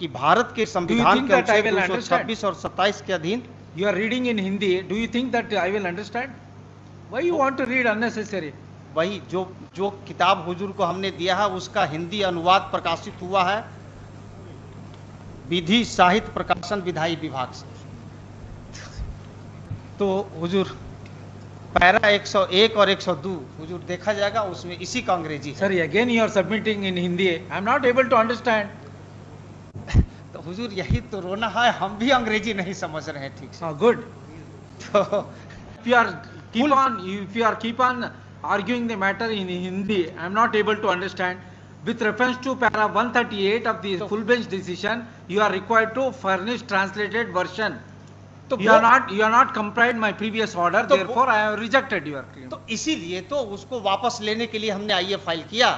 कि भारत के संविधान के अनुच्छेद 226 और 27 के अधीन। You are reading in Hindi. Do you think that I will understand? Why you want to read unnecessary? वही जो किताब हुजूर को हमने दिया है उसका हिंदी अनुवाद प्रकाशित हुआ है विधि साहित्य प्रकाशन विधायी विभाग से। तो हुजूर पैरा 101 और 102 हुजूर देखा जाएगा, उसमें इसी का अंग्रेजी है। Sorry, again you are submitting in Hindi. I am not able to understand. तो हुजूर यही तो रोना है, हम भी अंग्रेजी नहीं समझ रहे हैं ठीक से। Good. तो If you are keep on arguing the matter in Hindi, I am not able to understand. With reference to para 138 of the full bench decision, you are required to furnish translated version. तो You are not complied my previous order, therefore I have rejected your claim. तो इसीलिए तो उसको वापस लेने के लिए हमने आईए फाइल किया।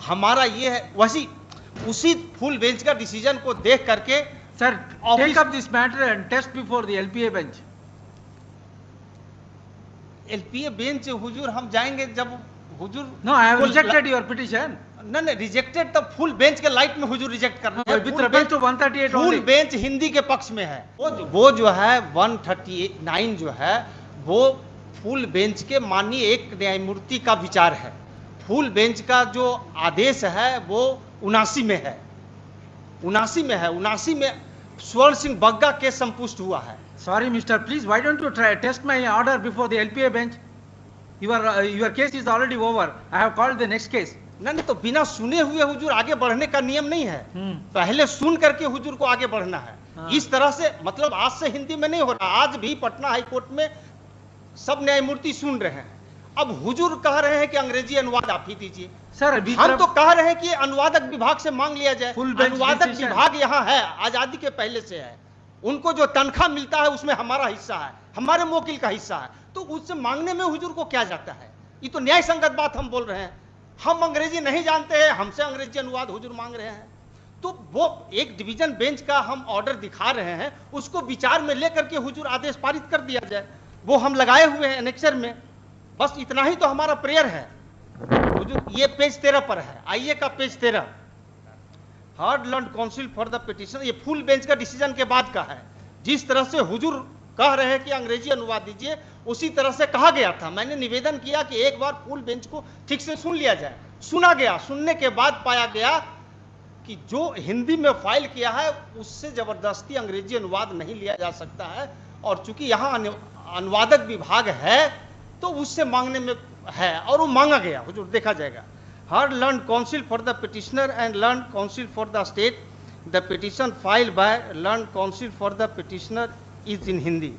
हमारा ये है वैसी उसी फुल बेंच का डिसीजन को देख करके Sir, take up this matter and test before the LPA bench. LPA bench हुजूर हम जाएंगे जब हुजूर। No, I have rejected your petition. नहीं रिजेक्टेड तब फुल बेंच के लाइट में हुजूर रिजेक्ट करना है। With reference to 138 full only. Bench Hindi के पक्ष में है। वो जो है 139 जो है वो फुल बेंच के माननीय एक न्यायमूर्ति का विचार है। फुल बेंच का जो आदेश है वो 79 में है। 79 में स्वर्ण सिंह बग्गा केस संपुष्ट हुआ है। Sorry, Mister, please, why don't you try test my order before the LPA bench? Your case is already over. I have called the next case. नहीं तो बिना सुने हुए हुजूर आगे बढ़ने का नियम नहीं है। पहले सुन करके हुजूर को आगे बढ़ना है। इस तरह से मतलब आज से हिंदी में नहीं हो रहा। आज भी पटना हाई कोर्ट में सब न्यायमूर्ति सुन रहे हैं। अब हुजूर कह रहे हैं कि अंग्रेजी अनुवाद आप ही दीजिए। सर, हम तो कह रहे हैं कि अनुवादक विभाग से मांग लिया जाए। अनुवादक विभाग यहाँ है, आजादी के पहले से है। उनको जो तनख्वाह मिलता है उसमें हमारा हिस्सा है, हमारे मोकिल का हिस्सा है। तो उससे मांगने में हुजूर को क्या जाता है? ये तो न्याय संगत बात हम बोल रहे हैं। हम अंग्रेजी नहीं जानते हैं, हमसे अंग्रेजी अनुवाद हुजूर मांग रहे हैं। तो वो एक डिवीजन बेंच का हम ऑर्डर दिखा रहे हैं, उसको विचार में लेकर के हुजूर आदेश पारित कर दिया जाए। वो हम लगाए हुए हैं एनेक्सर में। बस इतना ही तो हमारा प्रेयर है हुजूर। ये पेज 13 पर है, आइए का page 13। Hard learn council for the petition, ये फुल बेंच का डिसीजन के बाद का है। जिस तरह से हुजूर कह रहे हैं कि अंग्रेजी अनुवाद दीजिए, उसी तरह से कहा गया था। मैंने निवेदन किया कि एक बार फुल बेंच को ठीक से सुन लिया जाए। सुना गया, सुनने के बाद पाया गया कि जो हिंदी में फाइल किया है उससे जबरदस्ती अंग्रेजी अनुवाद नहीं लिया जा सकता है। और चूंकि यहाँ अनुवादक विभाग है तो उससे मांगने में है और वो मांगा गया हुजूर, देखा जाएगा। Hard learned counsel for the petitioner and learned counsel for the state. The petition filed by learned counsel for the petitioner is in Hindi.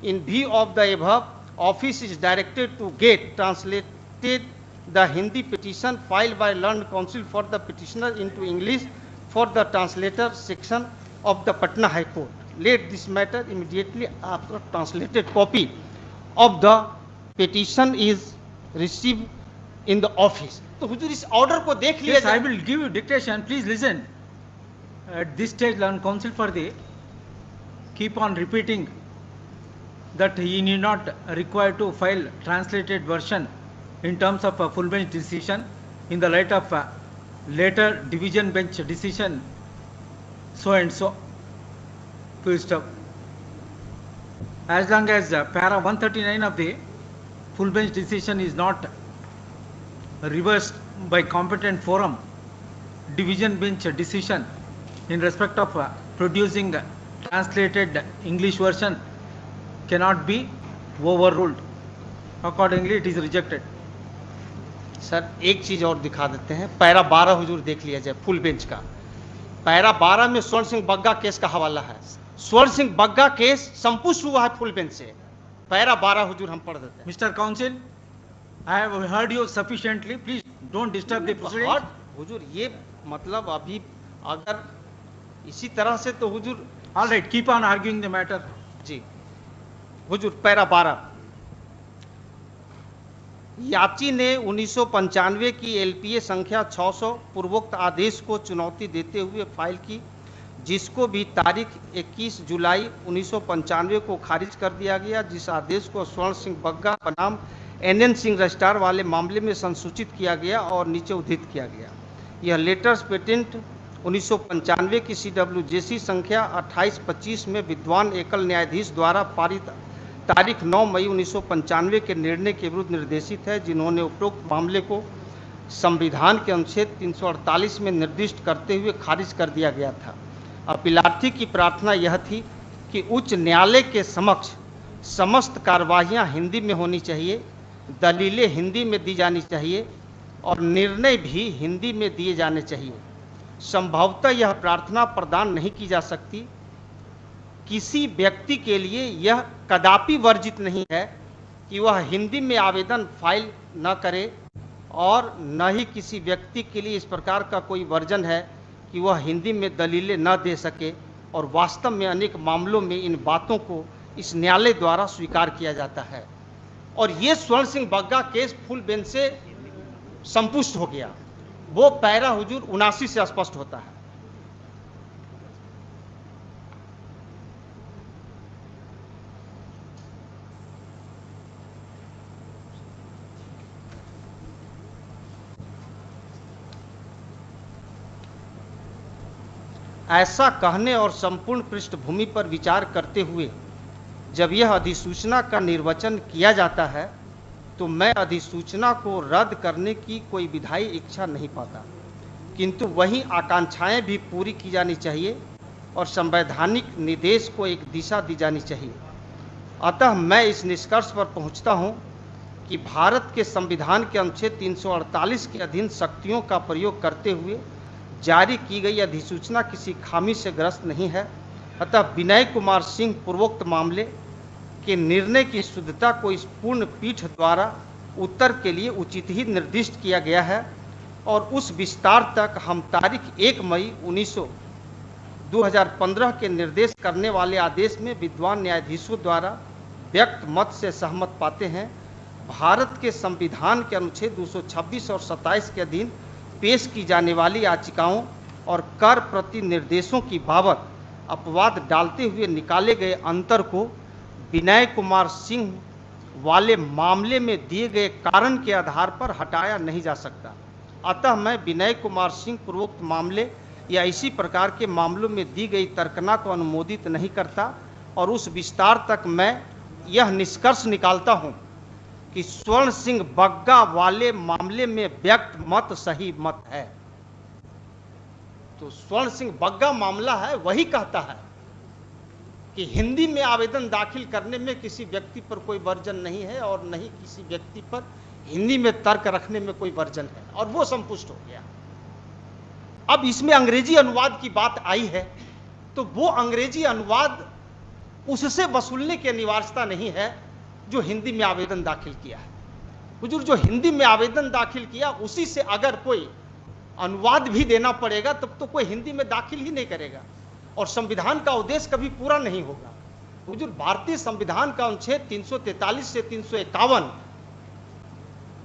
In view of the above, office is directed to get translated the Hindi petition filed by learned counsel for the petitioner into English for the translator section of the Patna High Court. Let this matter immediately after translated copy of the petition is received in the office. तो हुजूर इस order को देख लिया जाए। I will give you dictation. Please listen. At this stage, learned counsel for the keep on repeating that he need not require to file translated version in terms of a full bench decision in the light of later division bench decision so and so. Full stop. As long as para 139 of the full bench decision is not reversed by competent forum, division bench decision in respect of producing translated English version cannot be overruled. Accordingly, it is rejected. Sir एक चीज और दिखा देते हैं, para 12 हुजूर देख लिया जाए full bench का। पैरा 12 में स्वर्ण सिंह बग्गा केस का हवाला है। स्वर्ण सिंह बग्गा केस संपुष्ट हुआ है फुल बेंच से। पैरा 12 हुजूर हम पढ़ देते हैं। Mister council, I have heard you sufficiently. Please don't disturb the proceedings. हुजूर ये मतलब अभी अगर इसी तरह से तो हुजूर। All right, keep on arguing the matter. Ji Hazur para 12। याची ने 1995 की एलपीए संख्या 600 पूर्वोक्त आदेश को चुनौती देते हुए फाइल की, जिसको भी तारीख 21 जुलाई 1995 को खारिज कर दिया गया, जिस आदेश को स्वर्ण सिंह बग्गा बनाम NN सिंह रजिस्ट्रार वाले मामले में संसूचित किया गया और नीचे उद्धृत किया गया। यह लेटर्स पेटेंट 1995 की CWJC संख्या 2825 में विद्वान एकल न्यायाधीश द्वारा पारित तारीख 9 मई 1995 के निर्णय के विरुद्ध निर्देशित है, जिन्होंने उपरोक्त मामले को संविधान के अनुच्छेद 348 में निर्दिष्ट करते हुए खारिज कर दिया गया था। अपीलार्थी की प्रार्थना यह थी कि उच्च न्यायालय के समक्ष समस्त कार्यवाहियां हिंदी में होनी चाहिए, दलीलें हिंदी में दी जानी चाहिए और निर्णय भी हिंदी में दिए जाने चाहिए। संभवतः यह प्रार्थना प्रदान नहीं की जा सकती। किसी व्यक्ति के लिए यह कदापि वर्जित नहीं है कि वह हिंदी में आवेदन फाइल न करे और न ही किसी व्यक्ति के लिए इस प्रकार का कोई वर्जन है कि वह हिंदी में दलीलें न दे सके, और वास्तव में अनेक मामलों में इन बातों को इस न्यायालय द्वारा स्वीकार किया जाता है। और ये स्वर्ण Singh Bagga case full bench से संपुष्ट हो गया। वो पैरा हुजूर 79 से स्पष्ट होता है। ऐसा कहने और संपूर्ण पृष्ठभूमि पर विचार करते हुए जब यह अधिसूचना का निर्वचन किया जाता है तो मैं अधिसूचना को रद्द करने की कोई विधायी इच्छा नहीं पाता, किंतु वहीं आकांक्षाएं भी पूरी की जानी चाहिए और संवैधानिक निर्देश को एक दिशा दी जानी चाहिए। अतः मैं इस निष्कर्ष पर पहुंचता हूं कि भारत के संविधान के अनुच्छेद 348 के अधीन शक्तियों का प्रयोग करते हुए जारी की गई अधिसूचना किसी खामी से ग्रस्त नहीं है। अतः विनय कुमार सिंह पूर्वोक्त मामले के निर्णय की शुद्धता को इस पूर्ण पीठ द्वारा उत्तर के लिए उचित ही निर्दिष्ट किया गया है और उस विस्तार तक हम तारीख 1 मई 2015 के निर्देश करने वाले आदेश में विद्वान न्यायाधीशों द्वारा व्यक्त मत से सहमत पाते हैं। भारत के संविधान के अनुच्छेद 226 और 27 के अधीन पेश की जाने वाली याचिकाओं और कर प्रति निर्देशों की बाबत अपवाद डालते हुए निकाले गए अंतर को विनय कुमार सिंह वाले मामले में दिए गए कारण के आधार पर हटाया नहीं जा सकता। अतः मैं विनय कुमार सिंह पूर्वोक्त मामले या इसी प्रकार के मामलों में दी गई तर्कना को अनुमोदित नहीं करता और उस विस्तार तक मैं यह निष्कर्ष निकालता हूं कि स्वर्ण सिंह बग्गा वाले मामले में व्यक्त मत सही मत है। तो स्वर्ण सिंह बग्गा मामला है, वही कहता है कि हिंदी में आवेदन दाखिल करने में किसी व्यक्ति पर कोई वर्जन नहीं है और नहीं किसी व्यक्ति पर हिंदी में तर्क रखने में कोई वर्जन है, और वो संपुष्ट हो गया। अब इसमें अंग्रेजी अनुवाद की बात आई है, तो वो अंग्रेजी अनुवाद उससे वसूलने की अनिवार्यता नहीं है जो हिंदी में आवेदन दाखिल किया है। हुजूर, जो हिंदी में आवेदन दाखिल किया उसी से अगर कोई अनुवाद भी देना पड़ेगा तब तो कोई हिंदी में दाखिल ही नहीं करेगा और संविधान का उद्देश्य कभी पूरा नहीं होगा। हुजूर, भारतीय संविधान का अनुच्छेद 343 से 351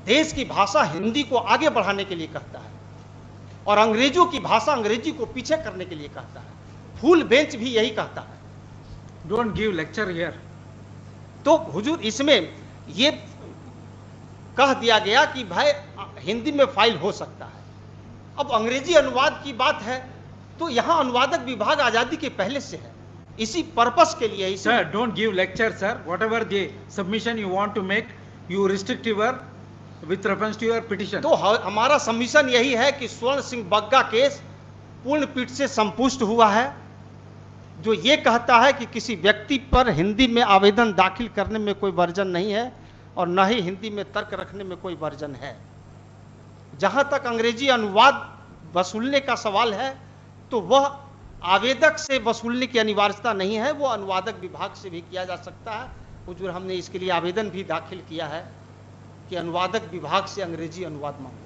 देश की भाषा हिंदी को आगे बढ़ाने के लिए कहता है और अंग्रेजों की भाषा अंग्रेजी को पीछे करने के लिए कहता है। फुल बेंच भी यही कहता है। Don't give lecture here. तो हुजूर, इसमें ये कह दिया गया कि भाई हिंदी में फाइल हो सकता है। अब अंग्रेजी अनुवाद की बात है तो यहां अनुवादक विभाग आजादी के पहले से है, इसी पर्पस के लिए। Sir, don't give lecture sir. Whatever the submission you want to make, you restrict your with reference to your petition. तो हमारा सबमिशन यही है कि स्वर्ण सिंह बग्गा केस पूर्ण पीठ से संपुष्ट हुआ है, जो ये कहता है कि किसी व्यक्ति पर हिंदी में आवेदन दाखिल करने में कोई वर्जन नहीं है और न ही हिंदी में तर्क रखने में कोई वर्जन है। जहां तक अंग्रेजी अनुवाद वसूलने का सवाल है तो वह आवेदक से वसूलने की अनिवार्यता नहीं है, वो अनुवादक विभाग से भी किया जा सकता है। हुजूर, हमने इसके लिए आवेदन भी दाखिल किया है कि अनुवादक विभाग से अंग्रेजी अनुवाद मांगे।